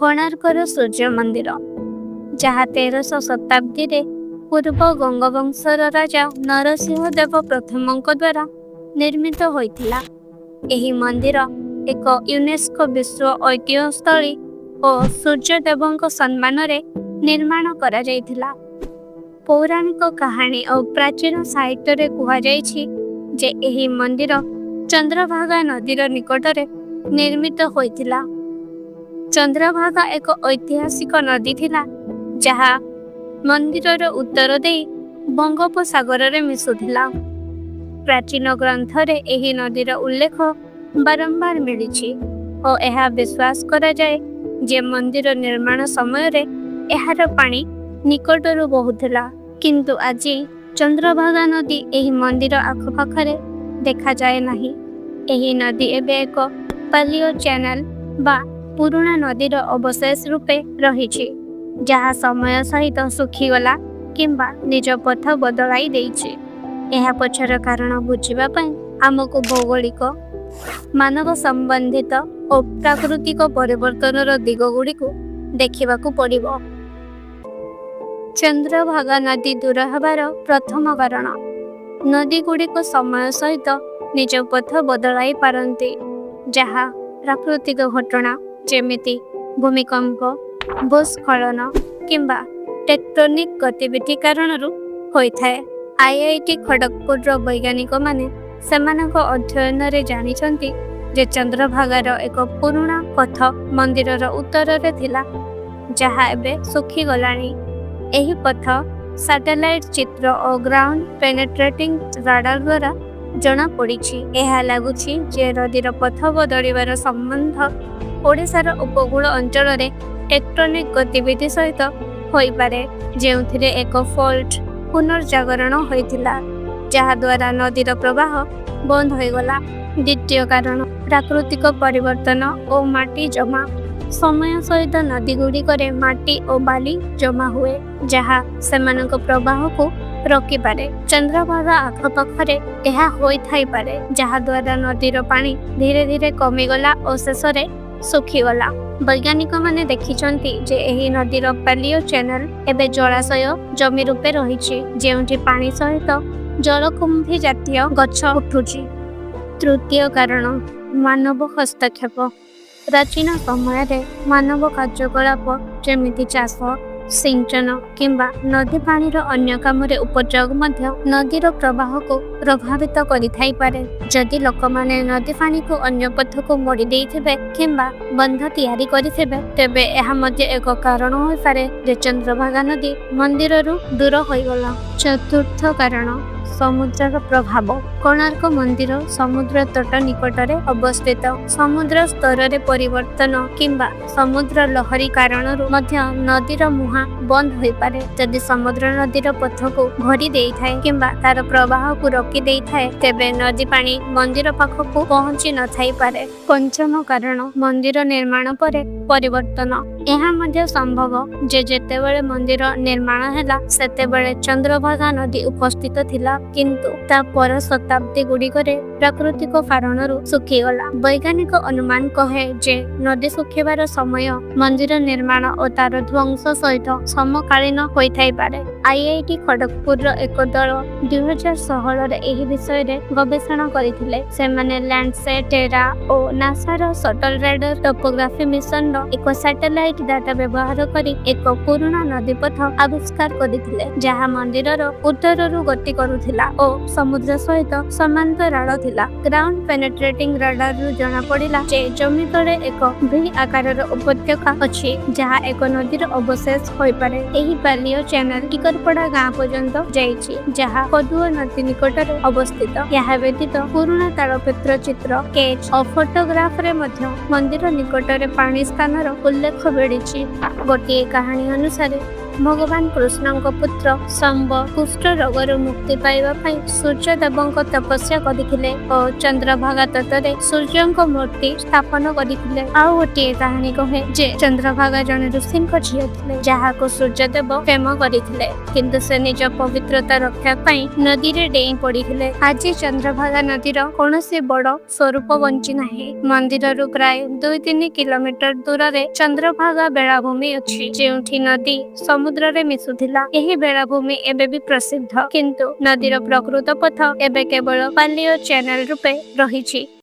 କୋଣାର୍କର ସୂର୍ଯ୍ୟ ମନ୍ଦିର, ଯାହା 1300 ଶତାବ୍ଦୀରେ ପୂର୍ବ ଗଙ୍ଗବଂଶର ରାଜା ନରସିଂହ ଦେବ ପ୍ରଥମଙ୍କ ଦ୍ୱାରା ନିର୍ମିତ ହୋଇଥିଲା। ଏହି ମନ୍ଦିର ଏକ ୟୁନେସ୍କୋ ବିଶ୍ୱ ଐତିହ୍ୟସ୍ଥଳୀ ଓ ସୂର୍ଯ୍ୟଦେବଙ୍କ ସମ୍ମାନରେ ନିର୍ମାଣ କରାଯାଇଥିଲା। ପୌରାଣିକ କାହାଣୀ ଓ ପ୍ରାଚୀନ ସାହିତ୍ୟରେ କୁହାଯାଇଛି ଯେ ଏହି ମନ୍ଦିର ଚନ୍ଦ୍ରଭାଗା ନଦୀର ନିକଟରେ ନିର୍ମିତ ହୋଇଥିଲା। ଚନ୍ଦ୍ରଭାଗା ଏକ ଐତିହାସିକ ନଦୀ ଥିଲା, ଯାହା ମନ୍ଦିରର ଉତ୍ତର ଦେଇ ବଙ୍ଗୋପସାଗରରେ ମିଶୁଥିଲା। ପ୍ରାଚୀନ ଗ୍ରନ୍ଥରେ ଏହି ନଦୀର ଉଲ୍ଲେଖ ବାରମ୍ବାର ମିଳିଛି ଓ ଏହା ବିଶ୍ୱାସ କରାଯାଏ ଯେ ମନ୍ଦିର ନିର୍ମାଣ ସମୟରେ ଏହାର ପାଣି ନିକଟରୁ ବହୁଥିଲା। କିନ୍ତୁ ଆଜି ଚନ୍ଦ୍ରଭାଗା ନଦୀ ଏହି ମନ୍ଦିର ଆଖପାଖରେ ଦେଖାଯାଏ ନାହିଁ। ଏହି ନଦୀ ଏବେ ଏକ ପାଲିଓ ଚ୍ୟାନେଲ ବା ପୁରୁଣା ନଦୀର ଅବଶେଷ ରୂପେ ରହିଛି, ଯାହା ସମୟ ସହିତ ଶୁଖିଗଲା କିମ୍ବା ନିଜ ପଥ ବଦଳାଇ ଦେଇଛି। ଏହା ପଛର କାରଣ ବୁଝିବା ପାଇଁ ଆମକୁ ଭୌଗୋଳିକ, ମାନବ ସମ୍ବନ୍ଧିତ ଓ ପ୍ରାକୃତିକ ପରିବର୍ତ୍ତନର ଦିଗଗୁଡ଼ିକୁ ଦେଖିବାକୁ ପଡ଼ିବ। ଚନ୍ଦ୍ରଭାଗା ନଦୀ ଦୂର ହେବାର ପ୍ରଥମ କାରଣ, ନଦୀଗୁଡ଼ିକ ସମୟ ସହିତ ନିଜ ପଥ ବଦଳାଇ ପାରନ୍ତି, ଯାହା ପ୍ରାକୃତିକ ଘଟଣା ଯେମିତି ଭୂମିକମ୍ପ, ଭୂସ୍ଖଳନ କିମ୍ବା ଟେକ୍ଟୋନିକ୍ ଗତିବିଧି କାରଣରୁ ହୋଇଥାଏ। IIT ଖଡ଼ଗପୁରର ବୈଜ୍ଞାନିକମାନେ ସେମାନଙ୍କ ଅଧ୍ୟୟନରେ ଜାଣିଛନ୍ତି ଯେ ଚନ୍ଦ୍ରଭାଗାର ଏକ ପୁରୁଣା ପଥ ମନ୍ଦିରର ଉତ୍ତରରେ ଥିଲା, ଯାହା ଏବେ ଶୁଖିଗଲାଣି। ଏହି ପଥ ସାଟେଲାଇଟ୍ ଚିତ୍ର ଓ ଗ୍ରାଉଣ୍ଡ ପେନେଟ୍ରେଟିଂ ରାଡାର ଦ୍ୱାରା ଜଣାପଡ଼ିଛି। ଏହା ଲାଗୁଛି ଯେ ନଦୀର ପଥ ବଦଳିବାର ସମ୍ବନ୍ଧ ଓଡ଼ିଶାର ଉପକୂଳ ଅଞ୍ଚଳରେ ଟେକ୍ଟୋନିକ୍ ଗତିବିଧି ସହିତ ହୋଇପାରେ, ଯେଉଁଥିରେ ଏକ ଫଲ୍ଟ ପୁନର୍ଜାଗରଣ ହୋଇଥିଲା, ଯାହାଦ୍ୱାରା ନଦୀର ପ୍ରବାହ ବନ୍ଦ ହୋଇଗଲା। ଦ୍ୱିତୀୟ କାରଣ, ପ୍ରାକୃତିକ ପରିବର୍ତ୍ତନ ଓ ମାଟି ଜମା। ସମୟ ସହିତ ନଦୀଗୁଡ଼ିକରେ ମାଟି ଓ ବାଲି ଜମା ହୁଏ, ଯାହା ସେମାନଙ୍କ ପ୍ରବାହକୁ ରୋକିପାରେ। ଚନ୍ଦ୍ରଭାଗା ଆଖପାଖରେ ଏହା ହୋଇଥାଇପାରେ, ଯାହାଦ୍ୱାରା ନଦୀର ପାଣି ଧୀରେ ଧୀରେ କମିଗଲା ଓ ଶେଷରେ ଶୁଖିଗଲା। ବୈଜ୍ଞାନିକମାନେ ଦେଖିଛନ୍ତି ଯେ ଏହି ନଦୀର ପାଲିଓ ଚ୍ୟାନେଲ ଏବେ ଜଳାଶୟ ଜମି ରୂପେ ରହିଛି, ଯେଉଁଠି ପାଣି ସହିତ ଜଳକୁମ୍ଭୀ ଜାତୀୟ ଗଛ ଉଠୁଛି। ତୃତୀୟ କାରଣ, ମାନବ ହସ୍ତକ୍ଷେପ। ପ୍ରାଚୀନ ସମୟରେ ମାନବ କାର୍ଯ୍ୟକଳାପ ଯେମିତି ଚାଷ, ସିଞ୍ଚନ କିମ୍ବା ନଦୀ ପାଣିର ଅନ୍ୟ କାମରେ ଉପଯୋଗ ମଧ୍ୟ ନଦୀର ପ୍ରବାହକୁ ପ୍ରଭାବିତ କରିଥାଇପାରେ। ଯଦି ଲୋକମାନେ ନଦୀ ପାଣିକୁ ଅନ୍ୟ ପଥକୁ ମୋଡ଼ି ଦେଇଥିବେ କିମ୍ବା ବନ୍ଧ ତିଆରି କରିଥିବେ, ତେବେ ଏହା ମଧ୍ୟ ଏକ କାରଣ ହୋଇପାରେ ଯେ ଚନ୍ଦ୍ରଭାଗା ନଦୀ ମନ୍ଦିରରୁ ଦୂର ହୋଇଗଲା। ଚତୁର୍ଥ କାରଣ, ସମୁଦ୍ରର ପ୍ରଭାବ। କୋଣାର୍କ ମନ୍ଦିର ସମୁଦ୍ର ତଟ ନିକଟରେ ଅବସ୍ଥିତ। ସମୁଦ୍ର ସ୍ତରରେ ପରିବର୍ତ୍ତନ କିମ୍ବା ସମୁଦ୍ର ଲହରୀ କାରଣରୁ ମଧ୍ୟ ନଦୀର ମୁହାଁ ବନ୍ଦ ହୋଇପାରେ। ଯଦି ସମୁଦ୍ର ନଦୀର ପଥକୁ ଭରି ଦେଇଥାଏ କିମ୍ବା ତାର ପ୍ରବାହକୁ ରୋକି ଦେଇଥାଏ, ତେବେ ନଦୀ ପାଣି ମନ୍ଦିର ପାଖକୁ ପହଞ୍ଚି ନଥାଇପାରେ। ପଞ୍ଚମ କାରଣ, ମନ୍ଦିର ନିର୍ମାଣ ପରେ ପରିବର୍ତ୍ତନ। ଏହା ମଧ୍ୟ ସମ୍ଭବ ଯେ ଯେତେବେଳେ ମନ୍ଦିର ନିର୍ମାଣ ହେଲା, ସେତେବେଳେ ଚନ୍ଦ୍ରଭାଗା ନଦୀ ଉପସ୍ଥିତ ଥିଲା, କିନ୍ତୁ ତା ପର ଶତାବ୍ଦୀ ଗୁଡ଼ିକରେ ପ୍ରାକୃତିକ କାରଣରୁ ଶୁଖିଗଲା। ବୈଜ୍ଞାନିକ ଅନୁମାନ କହେ ଯେ ନଦୀ ଶୁଖିବାର ସମୟ ମନ୍ଦିର ନିର୍ମାଣ ଓ ତାର ଧ୍ୱଂସ ସହିତ ସମକାଳୀନ ହୋଇଥାଇପାରେ। IIT ଖଡ଼ଗପୁରର ଏକ ଦଳ 2016ରେ ଏହି ବିଷୟରେ ଗବେଷଣା କରିଥିଲେ। ସେମାନେ ଲ୍ୟାଣ୍ଡସେଟ୍ ଟେରା ଓ ନାସାର ସଟଲ ରାଡାର ଟୋପୋଗ୍ରାଫି ମିଶନର ଏକ ସାଟେଲାଇଟ୍ ଡାଟା ବ୍ୟବହାର କରି ଏକ ପୁରୁଣା ନଦୀପଥ ଆବିଷ୍କାର କରିଥିଲେ, ଯାହା ମନ୍ଦିରର ଉତ୍ତରରୁ ଗତି କରୁଥିଲା ଓ ସମୁଦ୍ର ସହିତ ସମାନ୍ତରାଳ ଥିଲା। ଗ୍ରାଉଣ୍ଡ ପେନେଟ୍ରେଟିଂ ରାଡାରରୁ ଜଣାପଡ଼ିଲା ଯେ ଜମି ତଳେ ଏକ ଭି ଆକାରର ଉପତ୍ୟକା ଅଛି, ଯାହା ଏକ ନଦୀର ଅବଶେଷ ହୋଇପାରେ। ଏହି ପାଲିଓ ଚ୍ୟାନେଲ ଟିକରପଡ଼ା ଗାଁ ପର୍ଯ୍ୟନ୍ତ ଯାଇଛି, ଯାହା କଦୁଅ ନଦୀ ନିକଟରେ ଅବସ୍ଥିତ। ଏହା ବ୍ୟତୀତ ପୁରୁଣା ତାଳପତ୍ର ଚିତ୍ର, ସ୍କେଚ୍ ଓ ଫଟୋଗ୍ରାଫରେ ମଧ୍ୟ ମନ୍ଦିର ନିକଟରେ ପାଣି ସ୍ଥାନର ଉଲ୍ଲେଖ ମିଳିଛି। ଗୋଟିଏ କାହାଣୀ ଅନୁସାରେ ଭଗବାନ କୃଷ୍ଣଙ୍କ ପୁତ୍ର ଶମ୍ବ କୁଷ୍ଠ ରୋଗରୁ ମୁକ୍ତି ପାଇବା ପାଇଁ ସୂର୍ଯ୍ୟଦେବଙ୍କ ତପସ୍ୟା କରିଥିଲେ ଓ ଚନ୍ଦ୍ରଭାଗା ତଟରେ ସୂର୍ଯ୍ୟଙ୍କ ମୂର୍ତ୍ତି ସ୍ଥାପନ କରିଥିଲେ। ଆଉ ଗୋଟିଏ କାହାଣୀ କହେ ଯେ ଚନ୍ଦ୍ରଭାଗା ଜଣେ ଋଷିଙ୍କ ଝିଅ ଥିଲେ ଯାହାକୁ ସୂର୍ଯ୍ୟଦେବ ପ୍ରେମ କରିଥିଲେ, କିନ୍ତୁ ସେ ନିଜ ପବିତ୍ରତା ରକ୍ଷା ପାଇଁ ନଦୀରେ ଡେଇଁ ପଡ଼ିଥିଲେ। ଆଜି ଚନ୍ଦ୍ରଭାଗା ନଦୀର କୌଣସି ବଡ଼ ସ୍ୱରୂପ ବଞ୍ଚି ନାହିଁ। ମନ୍ଦିରରୁ ପ୍ରାୟ 2-3 କିଲୋମିଟର ଦୂରରେ ଚନ୍ଦ୍ରଭାଗା ବେଳାଭୂମି ଅଛି, ଯେଉଁଠି ନଦୀ ସମୁଦ୍ରରେ ମିଶୁଥିଲା। ଏହି ବେଳାଭୂମି ଏବେ ବି ପ୍ରସିଦ୍ଧ, କିନ୍ତୁ ନଦୀର ପ୍ରକୃତ ପଥ ଏବେ କେବଳ ବାଲି ଓ ଚ୍ୟାନେଲ ରୂପେ ରହିଛି।